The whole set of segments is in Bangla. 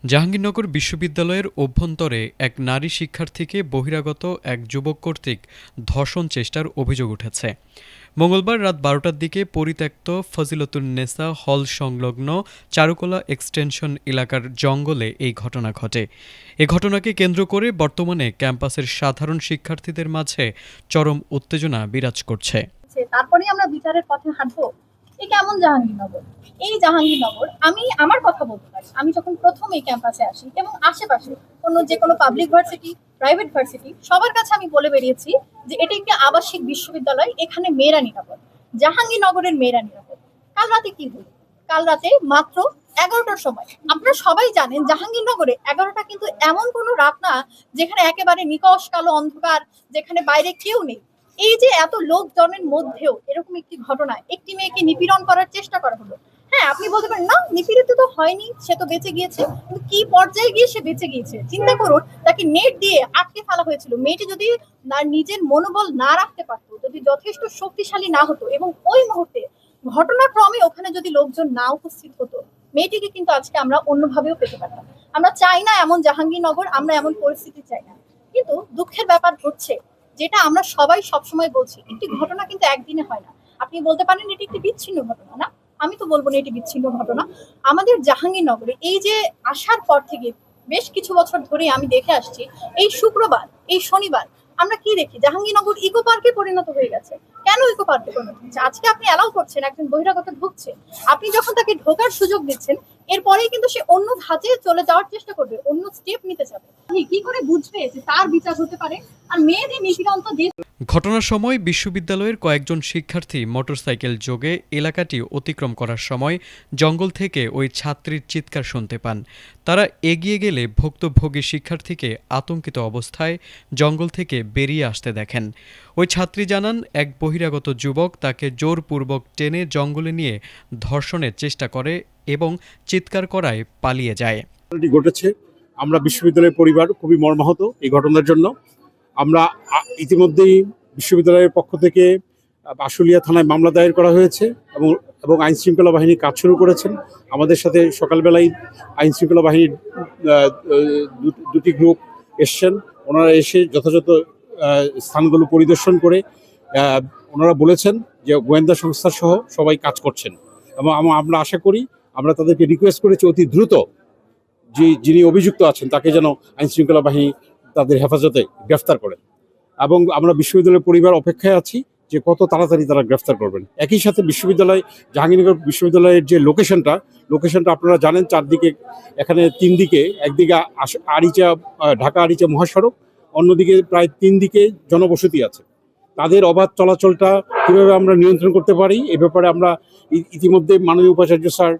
জাহাঙ্গীরনগর বিশ্ববিদ্যালয়ের অভ্যন্তরে এক নারী শিক্ষার্থীকে বহিরাগত এক যুবক কর্তৃক ধর্ষণ চেষ্টার অভিযোগ উঠেছে। মঙ্গলবার রাত ১২টার দিকে পরিত্যক্ত ফজিলতুন্নেসা হল সংলগ্ন চারুকলা এক্সটেনশন এলাকার জঙ্গলে এই ঘটনা ঘটে। এ ঘটনাকে কেন্দ্র করে বর্তমানে ক্যাম্পাসের সাধারণ শিক্ষার্থীদের মাঝে চরম উত্তেজনা বিরাজ করছে। তারপরে আমরা বিচারের পথে হাঁটবো। এই কেমন জাহাঙ্গীরনগর? এই জাহাঙ্গীরনগর আমি আমার কথা বলতে পারি, আমি যখন প্রথম এই ক্যাম্পাসে আসি এবং আশেপাশে অন্য যে কোনো পাবলিক ভার্সিটি, প্রাইভেট ভার্সিটি, সবার কাছে আমি বলে বেরিয়েছি যে এটা একটি আবাসিক বিশ্ববিদ্যালয়, এখানে মেয়েরা নিরাপদ। জাহাঙ্গীরনগরের মেয়েরা নিরাপদ। কাল রাতে কি হলো? কাল রাতে মাত্র 11টার সময়, আপনারা সবাই জানেন জাহাঙ্গীরনগরে 11টা কিন্তু এমন কোনো রাত না যেখানে একেবারে নিকষ কালো অন্ধকার, যেখানে বাইরে কেউ নেই। এই যে এত লোকজনের মধ্যেও এরকম একটি ঘটনা, একটি মেয়েকে নিপীড়ন করার চেষ্টা করা হলো। হ্যাঁ, আপনি বলতে পারেন না, নিপীড়িত তো হয়নি, সে তো বেঁচে গিয়েছে। কিন্তু কি পর্যায়ে গিয়ে সে বেঁচে গিয়েছে চিন্তা করুন। তাকে নেট দিয়ে আটকে ফেলা হয়েছিল। মেয়েটি যদি তার নিজের মনোবল না রাখতে পারতো, যদি যথেষ্ট শক্তিশালী না হতো এবং ওই মুহূর্তে ঘটনাক্রমে ওখানে যদি লোকজন না উপস্থিত হতো, মেয়েটিকে কিন্তু আজকে আমরা অন্যভাবেও পেতে পারতাম। আমরা চাই না এমন জাহাঙ্গীরনগর, আমরা এমন পরিস্থিতি চাই না। কিন্তু দুঃখের ব্যাপার হচ্ছে, যেটা আমরা সবাই সবসময় বলছি, একটি ঘটনা কিন্তু একদিনে হয় না। আপনি বলতে পারেন এটি একটি বিচ্ছিন্ন ঘটনা, না, আমি তো বলবো না এটি বিচ্ছিন্ন ঘটনা। আমাদের জাহাঙ্গীরনগরে এই যে আসার পর থেকে বেশ কিছু বছর ধরে আমি দেখে আসছি, এই শুক্রবার, এই শনিবার আমরা কি দেখি, জাহাঙ্গীরনগর ইকো পার্কে পরিণত হয়ে গেছে। কেন ইকো পার্কে পরিণত হচ্ছে? আজকে আপনি অ্যালাউ করছেন একজন বহিরাগত ঢুকছে, আপনি যখন তাকে ঢোকার সুযোগ দিচ্ছেন, এরপরেই কিন্তু সে অন্য ধাঁচে চলে যাওয়ার চেষ্টা করবে, অন্য স্টেপ নিতে যাবে। কি করে বুঝবে যে তার বিচার হতে পারে? আর মেয়েদের নিপীড়ন তো ঘটনার সময় বিশ্ববিদ্যালয়ের কয়েকজন শিক্ষার্থী মোটরসাইকেল যোগে এলাকাটি অতিক্রম করার সময় জঙ্গল থেকে ওই ছাত্রীর চিৎকার শুনতে পান। তারা এগিয়ে গেলে ভুক্তভোগী শিক্ষার্থীকে আতঙ্কিত অবস্থায় জঙ্গল থেকে বেরিয়ে আসতে দেখেন। ওই ছাত্রী জানান, এক বহিরাগত যুবক তাকে জোরপূর্বক টেনে জঙ্গলে নিয়ে ধর্ষণের চেষ্টা করে এবং চিৎকার করায় পালিয়ে যায়। ঘটেছে, আমরা বিশ্ববিদ্যালয়ের পরিবার খুবই মর্মাহত এই ঘটনার জন্য। আমরা ইতিমধ্যেই বিশ্ববিদ্যালয়ের পক্ষ থেকে আশুলিয়া থানায় মামলা দায়ের করা হয়েছে এবং আইন শৃঙ্খলা বাহিনী কাজ শুরু করেছেন। আমাদের সাথে সকালবেলায় আইন শৃঙ্খলা বাহিনীর দুটি গ্রুপ এসছেন। ওনারা এসে যথাযথ স্থানগুলো পরিদর্শন করে ওনারা বলেছেন যে গোয়েন্দা সংস্থা সহ সবাই কাজ করছেন এবং আমরা আশা করি, আমরা তাদেরকে রিকোয়েস্ট করেছি অতি দ্রুত যিনি অভিযুক্ত আছেন তাকে যেন আইন শৃঙ্খলা বাহিনী তাদের হেফাজতে গ্রেফতার করেন। এবং আমরা বিশ্ববিদ্যালয়ের পরিবার অপেক্ষায় আছি যে কত তাড়াতাড়ি তারা গ্রেফতার করবেন। একই সাথে জাহাঙ্গীরনগর বিশ্ববিদ্যালয়ের যে লোকেশনটা আপনারা জানেন, চারদিকে, এখানে তিন দিকে, একদিকে ঢাকা আরিচা মহাসড়ক, অন্যদিকে প্রায় 3 দিকে জনবসতি আছে। তাদের অবাধ চলাচলটা কীভাবে আমরা নিয়ন্ত্রণ করতে পারি, এ ব্যাপারে আমরা ইতিমধ্যে মাননীয় উপাচার্য স্যার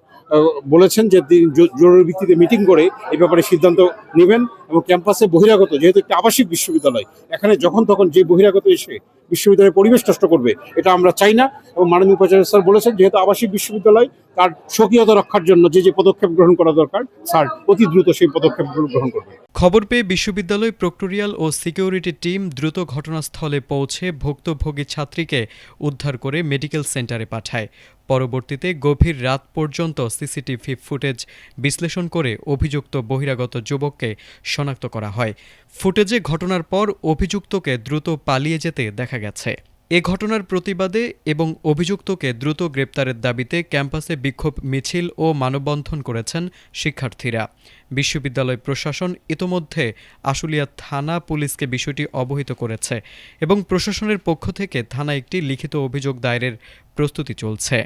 বলেছেন যে তিনি জরুরি ভিত্তিতে মিটিং করে এই ব্যাপারে সিদ্ধান্ত নেবেন এবং ক্যাম্পাসে বহিরাগত, যেহেতু একটি আবাসিক বিশ্ববিদ্যালয়, এখানে যখন তখন যে বহিরাগত এসে বিশ্ববিদ্যালয়ের পরিবেশ নষ্ট করবে, এটা আমরা চাই না। এবং মাননীয় উপাচার্য স্যার বলেছেন, যেহেতু আবাসিক বিশ্ববিদ্যালয়, তার স্বকীয়তা রক্ষার জন্য যে পদক্ষেপ গ্রহণ করা দরকার, স্যার অতি দ্রুত সেই পদক্ষেপগুলো গ্রহণ করবে। খবর পেয়ে বিশ্ববিদ্যালয় প্রক্টোরিয়াল ও সিকিউরিটি টিম দ্রুত ঘটনাস্থলে পৌঁছে ভুক্তভোগী ছাত্রীকে উদ্ধার করে মেডিকেল সেন্টারে পাঠায়। পরবর্তীতে গভীর রাত পর্যন্ত সিসিটিভি ফুটেজ বিশ্লেষণ করে অভিযুক্ত বহিরাগত যুবককে শনাক্ত করা হয়। ফুটেজে ঘটনার পর অভিযুক্তকে দ্রুত পালিয়ে যেতে দেখা গেছে। এ ঘটনার প্রতিবাদে এবং অভিযুক্তকে দ্রুত গ্রেপ্তারের দাবিতে ক্যাম্পাসে বিক্ষোভ মিছিল ও মানববন্ধন করেছেন শিক্ষার্থীরা। বিশ্ববিদ্যালয় প্রশাসন ইতোমধ্যে আশুলিয়া থানা পুলিশকে বিষয়টি অবহিত করেছে এবং প্রশাসনের পক্ষ থেকে থানায় একটি লিখিত অভিযোগ দায়েরের প্রস্তুতি চলছে।